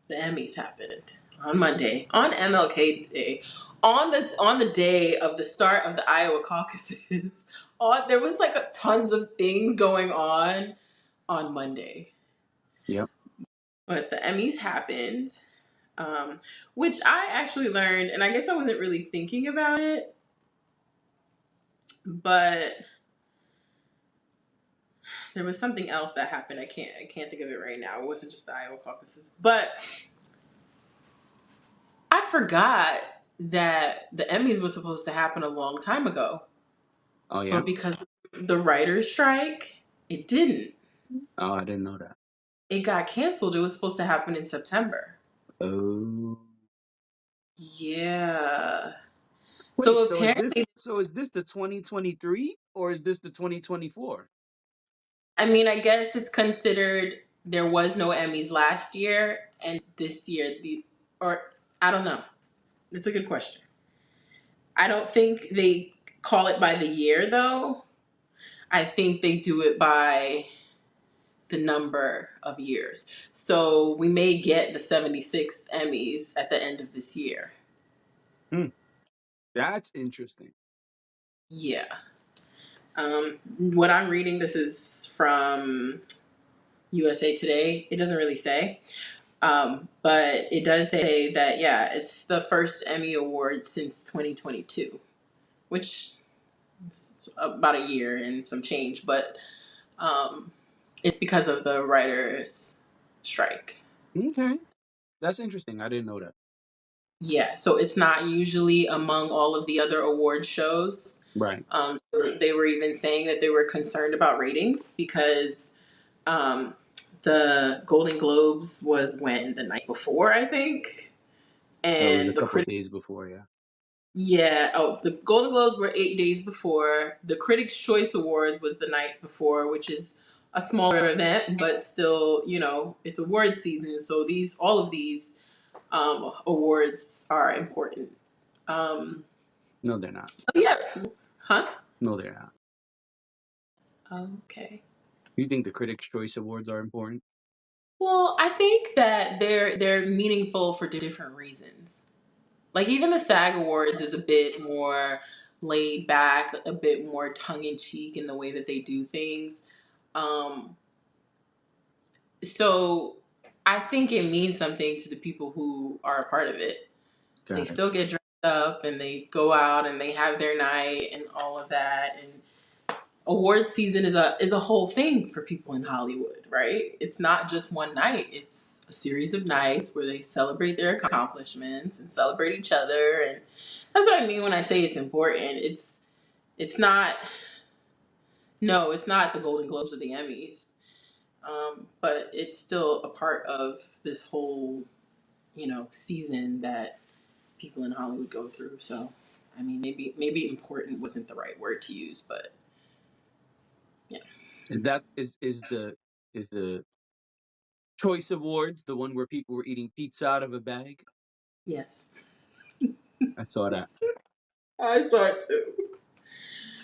The Emmys happened on Monday, on MLK Day, on the day of the start of the Iowa caucuses. There was like tons of things going on Monday, Yep. but the Emmys happened, which I actually learned, and I guess I wasn't really thinking about it, but there was something else that happened. I can't think of it right now. It wasn't just the Iowa caucuses, but I forgot that the Emmys was supposed to happen a long time ago, Oh yeah. but because of the writers' strike, it didn't. Oh, I didn't know that. It got canceled. It was supposed to happen in September. Oh. Yeah. Wait, So apparently, so is this the 2023 or is this the 2024? I mean, I guess it's considered there was no Emmys last year, and this year or I don't know. It's a good question. I don't think they call it by the year though. I think they do it by the number of years. So we may get the 76th Emmys at the end of this year. Hmm. That's interesting. Yeah. What I'm reading, this is from USA Today. It doesn't really say. But it does say that, yeah, it's the first Emmy Awards since 2022, which is about a year and some change, but um, it's because of the writers' strike. Okay. That's interesting. I didn't know that. Yeah, so it's not usually among all of the other award shows. Right. So they were even saying that they were concerned about ratings because um, the Golden Globes was when the night before, I think, It was a and the couple critic. days before, yeah. Yeah. Oh, the Golden Globes were 8 days before. The Critics' Choice Awards was the night before, which is a smaller event, but still, it's award season. So all of these awards are important. Um, No, they're not. so yeah. Huh? No, they're not. Okay. You think the Critics' Choice Awards are important? Well, I think that they're meaningful for different reasons. Like even the SAG Awards is a bit more laid back, a bit more tongue in cheek in the way that they do things. Um, so I think it means something to the people who are a part of it. They Got it. still get dressed up and they go out and they have their night and all of that. And award season is a whole thing for people in Hollywood, right? It's not just one night. It's a series of nights where they celebrate their accomplishments and celebrate each other, and that's what I mean when I say it's important. It's not no, it's not the Golden Globes or the Emmys, but it's still a part of this whole season that people in Hollywood go through. So, I mean, maybe important wasn't the right word to use, but yeah, Is that is the Choice Awards the one where people were eating pizza out of a bag? yes, I saw that. I saw it too.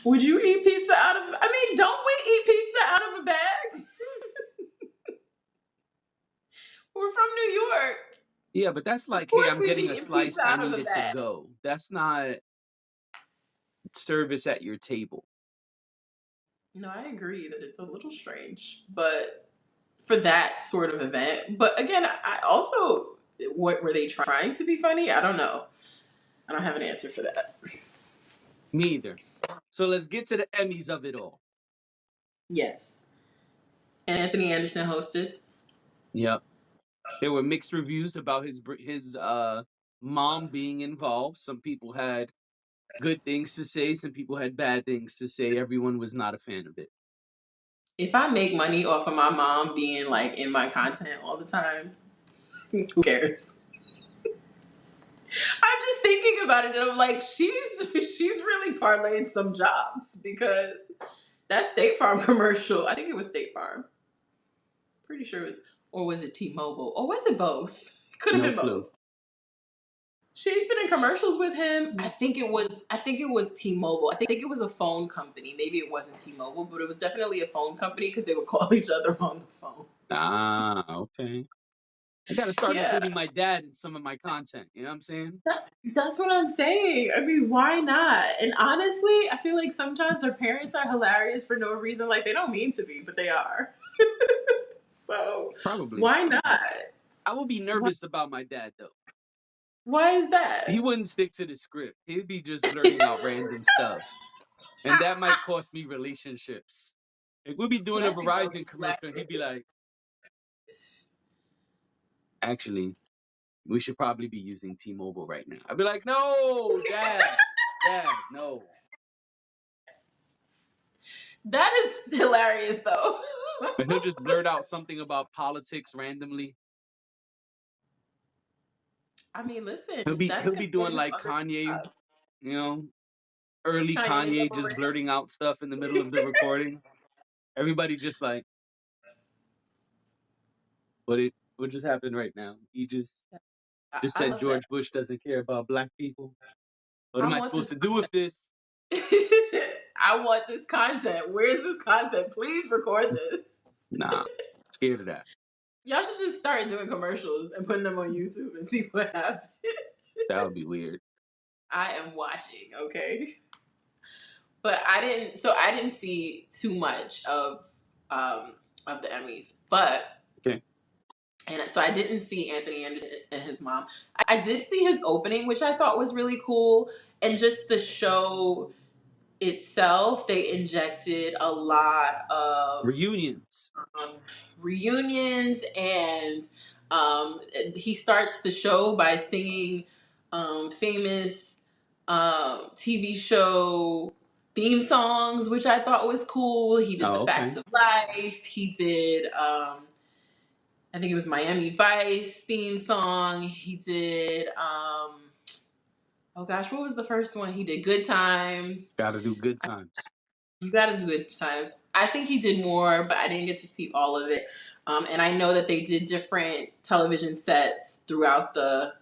Would you eat pizza out of? I mean, don't we eat pizza out of a bag? We're from New York. Yeah, but that's Of like, hey, course, I'm we've getting a eaten pizza slice. I out of need a it to bag. go. That's not service at your table. No, I agree that it's a little strange, but for that sort of event. But again, I also, what were they trying to be funny? I don't know. I don't have an answer for that. Neither. So let's get to the Emmys of it all. Yes, Anthony Anderson hosted. Yep. There were mixed reviews about his mom being involved. Some people had good things to say, some people had bad things to say. Everyone was not a fan of it. If I make money off of my mom being like in my content all the time, who cares? I'm just thinking about it, and I'm like, she's really parlayed some jobs because that State Farm commercial. I think it was State Farm. Pretty sure it was, or was it T-Mobile, or was it both? Could have No been clue. both. She's been in commercials with him. I think it was. I think it was T-Mobile. I think it was a phone company. Maybe it wasn't T-Mobile, but it was definitely a phone company because they would call each other on the phone. Ah, okay. I gotta start Yeah, including my dad in some of my content. You know what I'm saying? that's what I'm saying. I mean, why not? And honestly, I feel like sometimes our parents are hilarious for no reason. Like they don't mean to be, but they are. So Probably. why not? I would be Why, nervous about my dad though. why is He that? wouldn't stick to the script. He'd be just blurting out random stuff. And that might cost me relationships. Like we'll be doing But a I think that would Verizon be commercial and he'd be hilarious. like, actually, we should probably be using T-Mobile right now. I'd be like, no, dad, no. That is hilarious, though. And he'll just blurt out something about politics randomly. I mean, He'll listen, be that's he'll gonna be get doing him like other Kanye, jobs. you know, early Kanye Kanye double just rant. blurting out stuff in the middle of the recording. Everybody just like, what just happened right now? He just I said love that. George Bush doesn't care about black people. What am I I want this supposed to do with this? I want this content. Where's this content? Please record this. Nah, scared of that. Y'all should just start doing commercials and putting them on YouTube and see what happens. That would be weird. I am watching, okay? But I didn't see too much of the Emmys. But Okay. and so I didn't see Anthony Anderson and his mom. I did see his opening, which I thought was really cool. And just the show itself, they injected a lot of Reunions. um, reunions, and he starts the show by singing famous TV show theme songs, which I thought was cool. He did The Oh, okay. Facts of Life. He did, I think it was Miami Vice theme song. He did, oh gosh, what was the first one? He did Good Times. Gotta do good times. You got his good times. I think he did more, but I didn't get to see all of it. And I know that they did different television sets throughout the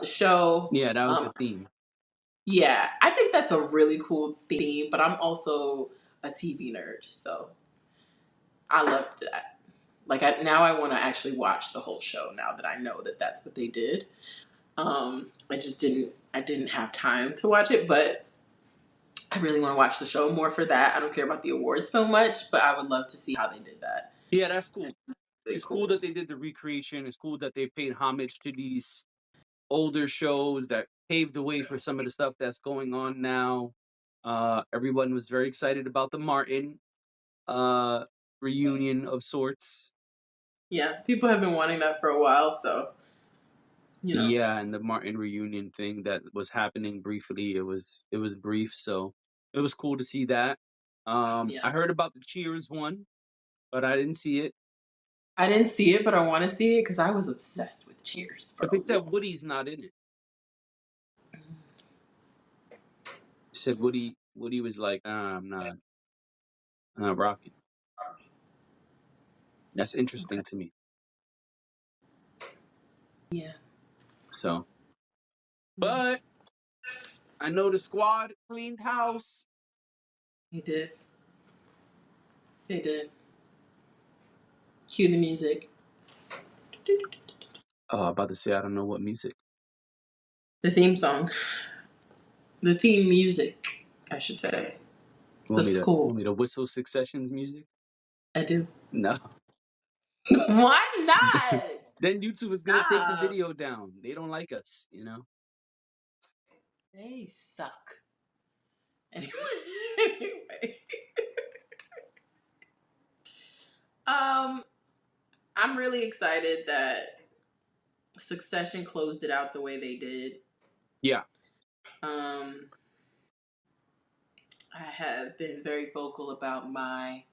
show. Yeah, that was the theme. Yeah, I think that's a really cool theme. But I'm also a TV nerd, so I loved that. Like now, I want to actually watch the whole show. Now that I know that that's what they did, I just didn't. I didn't have time to watch it, but I really want to watch the show more for that. I don't care about the awards so much, but I would love to see how they did that. Yeah, that's cool. Really It's cool cool. that they did the recreation. It's cool that they paid homage to these older shows that paved the way for some of the stuff that's going on now. Everyone was very excited about the Martin uh, reunion of sorts. Yeah, people have been wanting that for a while, so you know. Yeah, and the Martin reunion thing that was happening briefly. It was brief, so it was cool to see that. I Yeah, heard about the Cheers one, but I didn't see it. I didn't see it, but I want to see it because I was obsessed with Cheers for But a they said long. Woody's not in it. They said Woody was like, I'm not rocking. That's Okay. interesting to me. Yeah, So, yeah, but I know the squad cleaned house. they did. They did. Cue the music. Oh, about to say I don't know what music. The theme song. The theme music, I should say. You The want me to score. want me to whistle Succession's music? I do. No. Why not? Then YouTube is gonna take the Stop. video down. They don't like us. They suck. Anyway. Anyway. Um, I'm really excited that Succession closed it out the way they did. Yeah. Um, I have been very vocal about my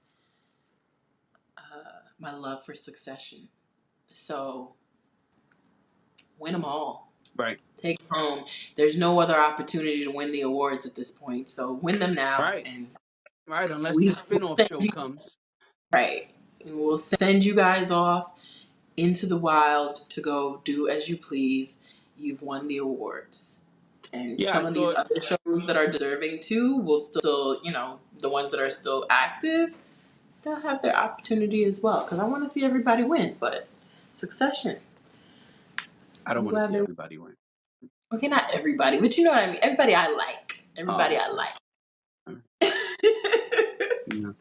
love for Succession. So win them all. Right. Take them home. There's no other opportunity to win the awards at this point. So win them now, Right. and Right. Unless the we will spin-off send show you comes. right. And we'll send you guys off into the wild to go do as you please. You've won the awards. And Yeah, I some of these thought. other shows that are deserving too will still, the ones that are still active, they'll have their opportunity as well. Because I want to see everybody win. But Succession. I don't I'm want to glad see they're everybody win. okay. Not everybody, but you know what I mean. Everybody I like. Oh, Everybody I okay. like. All right. Yeah.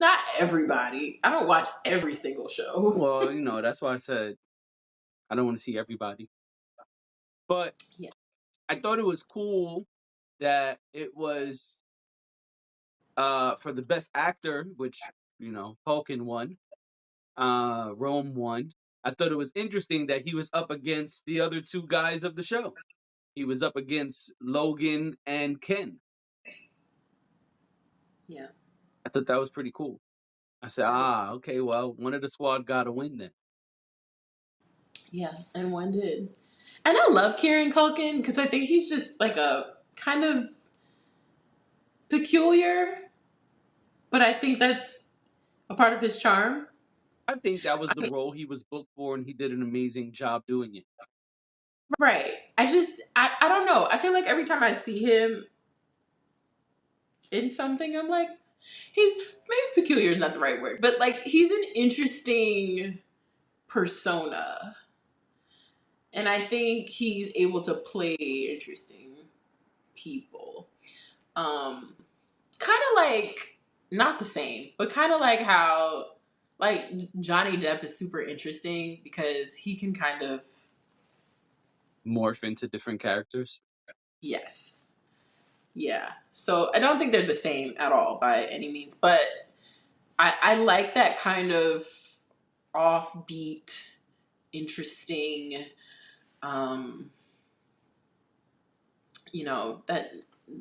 Not everybody. I don't watch every single show. Well, that's why I said I don't want to see everybody. But Yeah. I thought it was cool that it was for the best actor, which Culkin won, Rome won. I thought it was interesting that he was up against the other two guys of the show. He was up against Logan and Ken. Yeah. I thought that was pretty cool. I said, That is. okay, well, one of the squad got to win then. Yeah, and one did. And I love Kieran Culkin because I think he's just like a kind of peculiar, but I think that's a part of his charm. I think that was I the think, role he was booked for, and he did an amazing job doing it. right. I don't know. I feel like every time I see him in something, I'm like, he's maybe peculiar is not the right word, but like he's an interesting persona. And I think he's able to play interesting people. Um, Kind of like not the same, but kind of like how like Johnny Depp is super interesting because he can kind of Morph into different characters. yes, yeah. So I don't think they're the same at all by any means, but I like that kind of offbeat, interesting, um,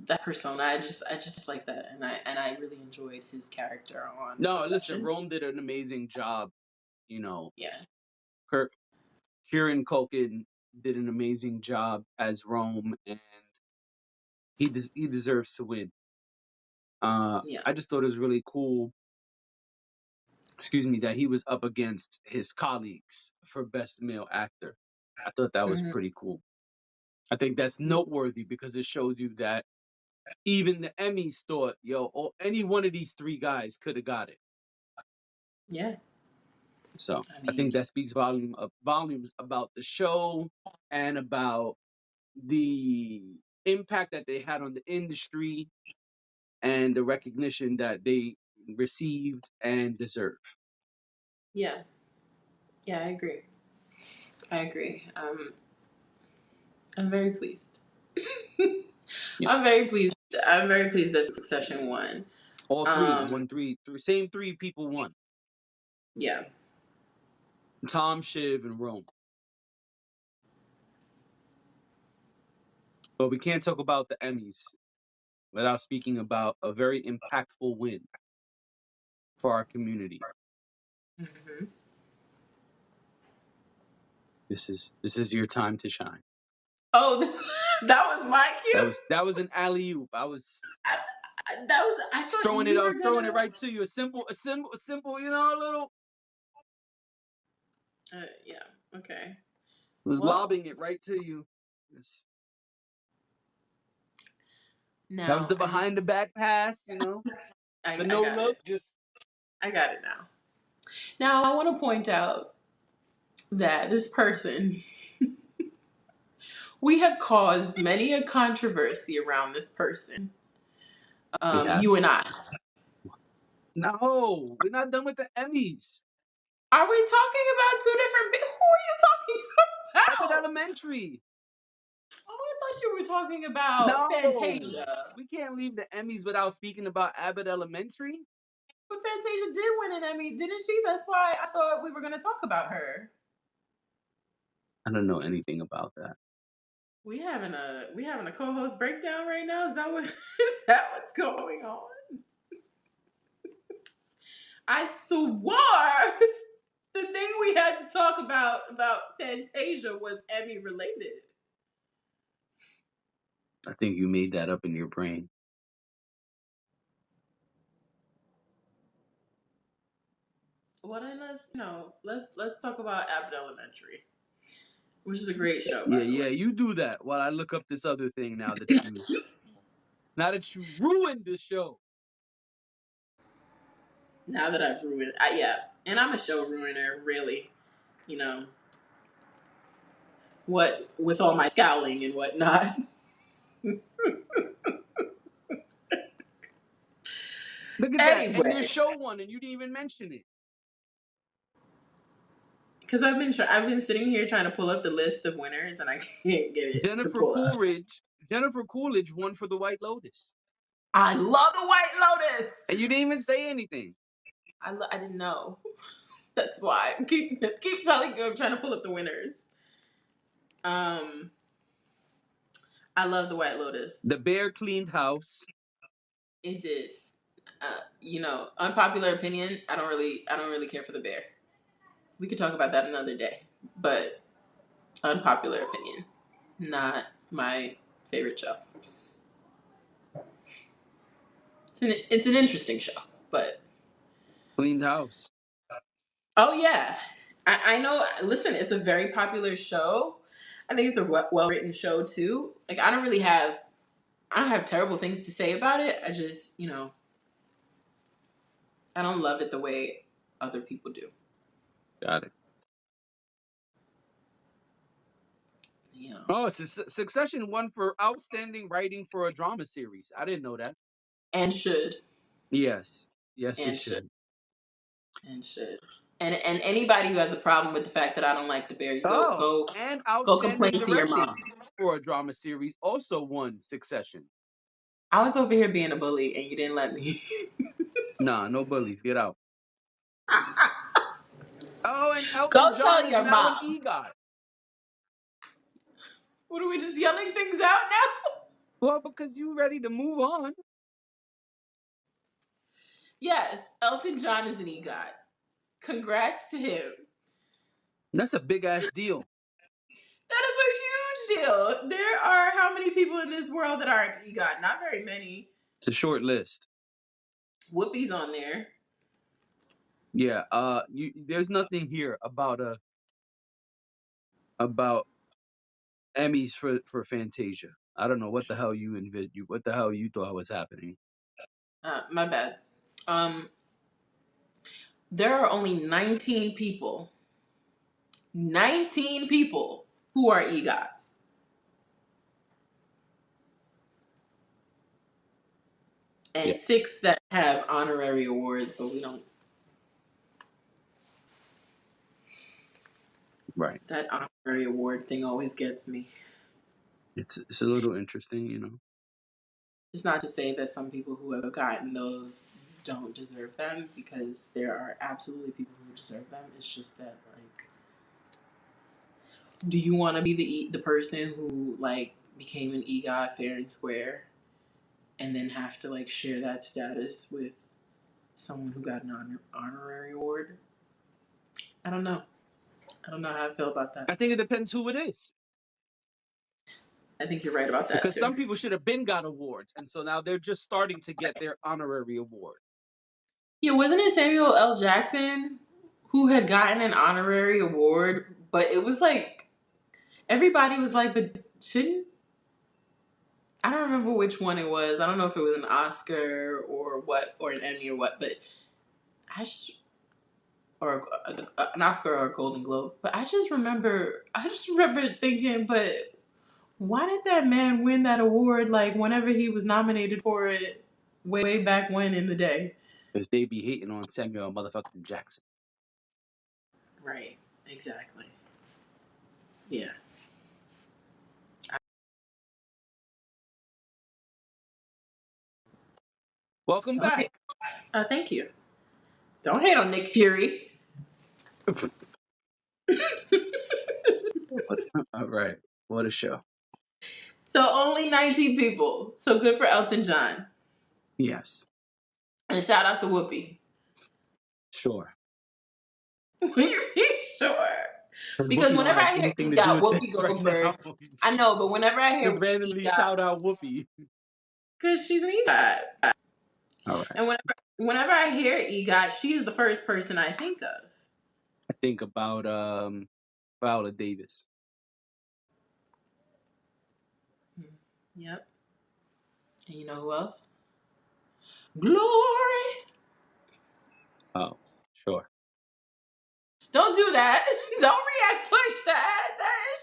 that persona. I just like that, and I really enjoyed his character on No, listen, Succession. Rome did an amazing job. You know, Yeah, Kurt, Kieran Culkin did an amazing job as Rome, and he deserves to win. yeah. I just thought it was really cool. Excuse me, that he was up against his colleagues for best male actor. I thought that was Hmm. pretty cool. I think that's Yeah, noteworthy because it shows you that even the Emmys thought, yo, any one of these three guys could have got it. yeah. So I I mean, think that speaks volumes about the show and about the impact that they had on the industry and the recognition that they received and deserve. yeah, yeah. I agree. I agree. I'm very pleased. Yeah, I'm very pleased. I'm very pleased that Succession won. all three, Um, one, three, same three people won. yeah. Tom, Shiv, and Rome. But we can't talk about the Emmys without speaking about a very impactful win for our community. Hmm. This is your time to shine. Oh, that was my That cue. was that was an alley oop. That was. I thought I you were was throwing it gonna. right to you. A simple, a little. Yeah. Okay. I was Well, lobbing it right to you. Yes. That was now the behind the back pass. The I no got look. it. Just I got it now. Now I want to point out that this person, we have caused many a controversy around this person. we have. You and I. No, we're not done with the Emmys. Are we talking about two different? Who are you talking Abbott about? Elementary. Oh, I thought you were talking about No, Fantasia. we can't leave the Emmys without speaking about Abbott Elementary. But Fantasia did win an Emmy, didn't she? That's why I thought we were going to talk about her. I don't know anything about that. We having a co-host breakdown right now. Is that what is that what's going on? I swore the thing we had to talk about Fantasia was Emmy related. I think you made that up in your brain. Well then let's talk about Abbott Elementary, which is a great show Yeah, by the way. yeah, you do that while I look up this other thing now that you ruined the show. Now that I've ruined, yeah, and I'm a show ruiner, really. You know, What with all my scowling and whatnot. Look at that. And their Anyway, show won, and you didn't even mention it. because I've been sitting here trying to pull up the list of winners and I can't get it to Jennifer pull up. Coolidge. Jennifer Coolidge won for The White Lotus, I love the White Lotus. and you didn't even say anything. I didn't know. That's why keep telling you I'm trying to pull up the winners. Um, I love the White Lotus. The Bear cleaned house. It did. Unpopular opinion. I don't really care for the bear. We could talk about that another day. But unpopular opinion, not my favorite show. It's an interesting show, but Cleaned house. oh yeah, I know. Listen, it's a very popular show. I think it's a well written show too. Like I don't have terrible things to say about it. I just I don't love it the way other people do. Got it. Oh, Succession won for outstanding writing for a drama series. I didn't know that. And should Yes. Yes, it and should should. and should and anybody who has a problem with the fact that I don't like the bear, Oh, and go complain outstanding to your mom. directing for a drama series also won Succession. I was over here being a bully and you didn't let me. Nah, no bullies. Get out. Oh, and Go Elton John tell is your now an mom. EGOT. What are we just yelling things out now? Well, because you ready to move on. Yes, Elton John is an EGOT. Congrats to him. That's a big ass deal. That is a huge deal. There are how many people in this world that are an EGOT? Not very many. It's a short list. Whoopi's on there. Yeah. There's nothing here about Emmys for Fantasia. I don't know what the hell what the hell you thought was happening. My bad. Um, there are only 19 people who are EGOTs. And Yes. 6 that have honorary awards, but we don't. Right. That honorary award thing always gets me. It's a little interesting. It's not to say that some people who have gotten those don't deserve them, because there are absolutely people who deserve them. It's just that, like, do you want to be the person who like became an EGOT fair and square, and then have to like share that status with someone who got an honorary award? I don't know. I don't know how I feel about that. I think it depends who it is. I think you're right about that Because too. some people should have been got awards, and so now they're just starting to get their honorary award. Yeah, wasn't it Samuel L. Jackson who had gotten an honorary award? But it was like everybody was like, but shouldn't I don't remember which one it was. I don't know if it was an Oscar or what, or an Emmy or what, but I just or an Oscar or a Golden Globe. But I just remember thinking, but why did that man win that award? Like whenever he was nominated for it, way back when in the day. Because they be hating on Samuel motherfucking Jackson. Right. Exactly. Yeah. Welcome back. Thank you. Don't hate on Nick Fury. All right. What a show. So only 19 people. So good for Elton John. Yes. And shout out to Whoopi. Sure. What do you mean, sure? Because Whoopi don't whenever have I hear anything to do EGOT, with Whoopi this right now. Goldberg, I know, but whenever I hear Just randomly EGOT, shout out Whoopi. because she's an EGOT. All right. And whenever I hear EGOT, she's the first person I think of. I think about Viola Davis. Yep. And you know who else? Glory. Oh, sure. Don't do that. Don't react like that. That is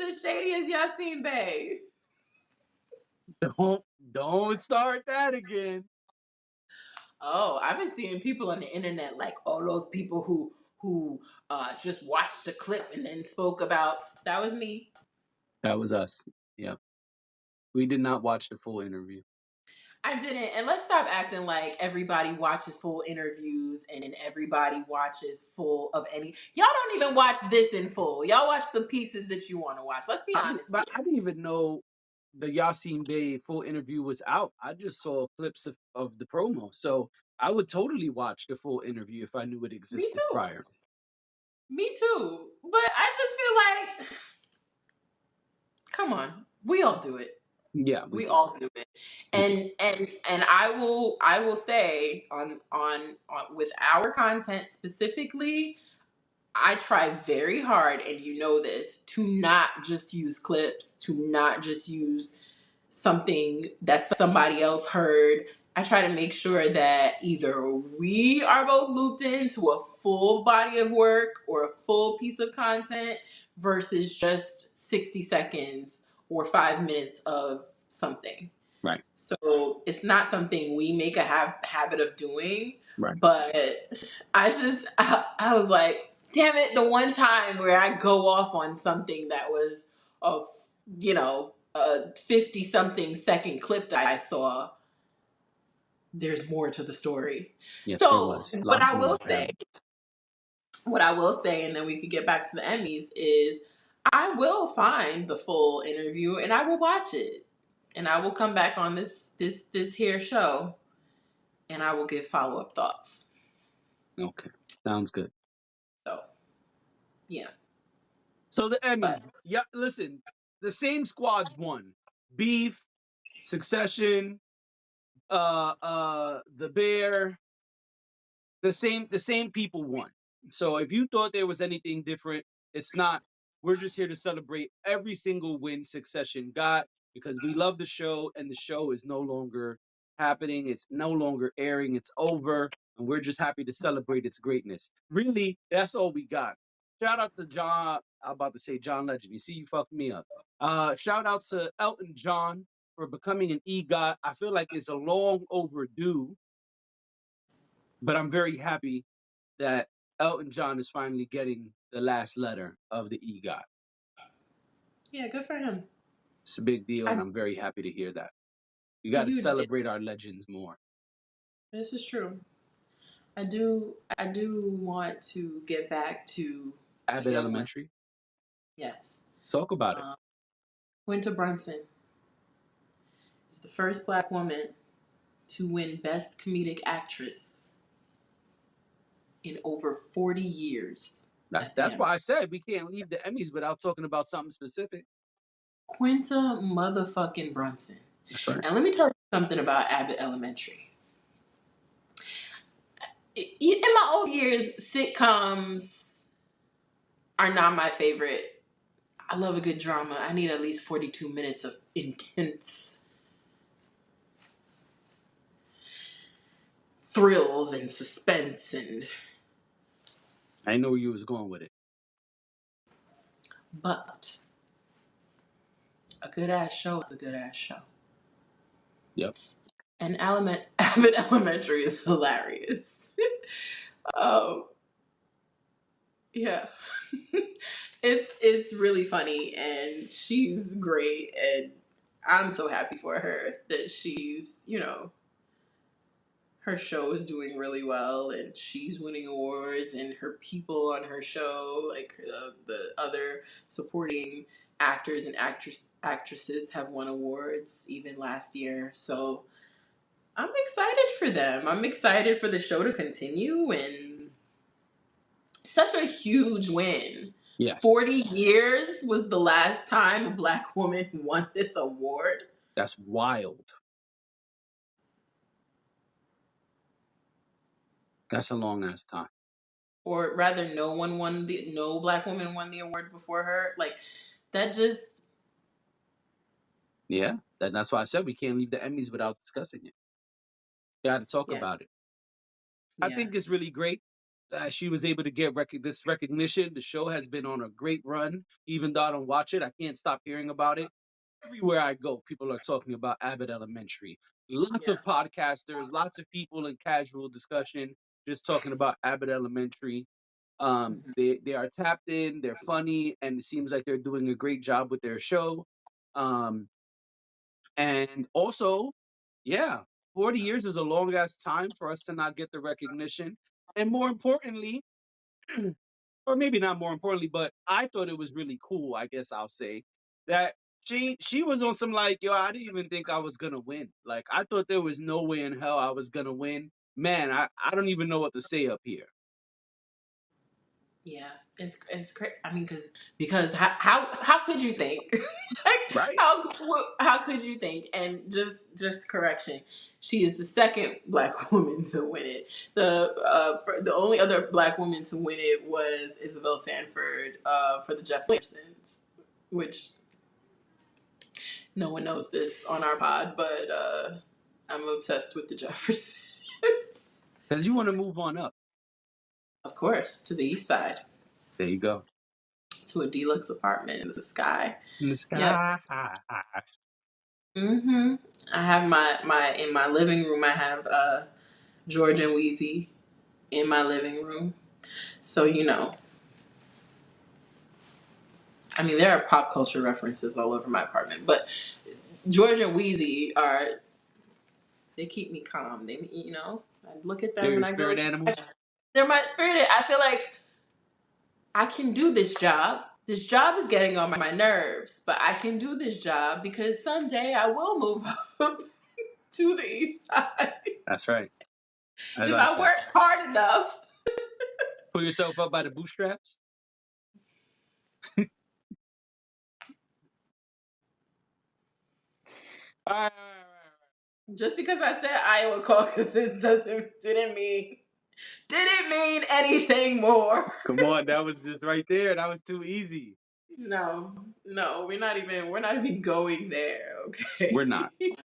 as shady as Yasin Bey. Don't start that again. Oh, I've been seeing people on the internet like all those people who just watched the clip and then spoke about. That was me. That was us. Yeah. We did not watch the full interview. I didn't. And let's stop acting like everybody watches full interviews and everybody watches full of any. Y'all don't even watch this in full. Y'all watch the pieces that you want to watch. Let's be honest But here. I didn't even know the Yasin Bey full interview was out. I just saw clips of the promo. So I would totally watch the full interview if I knew it Me existed too. prior. Me too. But I just feel like, come on, we all do it. Yeah, we We do. all do it. We do. And I will say on with our content specifically, I try very hard, and you know this, to not just use clips, to not just use something that somebody else heard. I try to make sure that either we are both looped into a full body of work or a full piece of content versus just 60 seconds or 5 minutes of something. Right. So it's not something we make a habit of doing, Right. but I was like, damn it, the one time where I go off on something that was a a 50 something second clip that I saw, there's more to the story. Yes, there So was. what Lots I more will say, apparently. and then we could get back to the Emmys, is I will find the full interview and I will watch it. And I will come back on this here show and I will give follow-up thoughts. Okay. Sounds good. So yeah. So the But Emmys. Yeah, listen, the same squads won. Beef, Succession, The Bear, the same people won. So if you thought there was anything different, it's not. We're just here to celebrate every single win Succession got because we love the show and the show is no longer happening. It's no longer airing. It's over. And we're just happy to celebrate its greatness. Really, that's all we got. Shout out to John. I'm about to say John Legend. You see, you fucked me up. Shout out to Elton John for becoming an EGOT. I feel like it's a long overdue, but I'm very happy that Elton John is finally getting the last letter of the EGOT. yeah, good for him. It's a big deal, and I I'm very happy to hear that. We a got to huge deal. celebrate our legends more. This is true. I do want to get back to a Abbott young legend. Elementary, Yes. talk about it. Um, Quinta Brunson is the first black woman to win Best Comedic Actress in over 40 years That's at the that's Emmys. why I said we can't leave the Emmys without talking about something specific. Quinta motherfucking Brunson. That's right. And let me tell you something about Abbott Elementary. In my old years, sitcoms are not my favorite. I love a good drama. I need at least 42 minutes of intense thrills and suspense and I know where you was going with it. but a good ass show is a good ass show. Yep. And Abbott Elementary is hilarious. um, yeah, it's really funny, and she's great, and I'm so happy for her that she's her show is doing really well, and she's winning awards, and her people on her show, like the other supporting actors and actresses, have won awards even last year. So I'm excited for them. I'm excited for the show to continue, and such a huge win. Yes. 40 years was the last time a black woman won this award. That's wild. That's a long ass time. Or rather, no black woman won the award before her. Like, that just, Yeah. That's why I said we can't leave the Emmys without discussing it. Got to talk yeah, about it. I yeah. think it's really great. she was able to get this recognition. The show has been on a great run. Even though I don't watch it, I can't stop hearing about it. Everywhere I go, people are talking about Abbott Elementary. Lots Yeah. of podcasters, lots of people in casual discussion just talking about Abbott Elementary. Mhm. They are tapped in, they're funny, and it seems like they're doing a great job with their show. Um, and also, yeah, 40 years is a long ass time for us to not get the recognition. And more importantly, or maybe not more importantly, but I thought it was really cool, I guess I'll say, that she was on some like, yo, I didn't even think I was gonna win. Like I thought there was no way in hell I was gonna win. Man, I don't even know what to say up here. Yeah, it's crazy. I mean, because how could you think? Like, Right. how could you think? And just correction, she is the second black woman to win it. The only other black woman to win it was Isabel Sanford for the Jeff Williamsons, which no one knows this on our pod, but I'm obsessed with the Jeffersons. Because you want to move on up. Of course, to the east side, There you go. to a deluxe apartment in the sky. In the Yep. sky. I have my in my living room. I have George and Wheezy in my living room. So I mean, there are pop culture references all over my apartment, but George and Wheezy are they keep me calm. I look at They're them your and I go, spirit animals. they're my spirit. I feel like I can do this job. This job is getting on my nerves, but I can do this job because someday I will move up to the east side That's right. I if like I that. work hard enough. Pull yourself up by the bootstraps. All right, all right, all right. Just because I said Iowa caucus didn't mean anything more. Come on, that was just right there. That was too easy. No, we're not even going there, We're okay? not.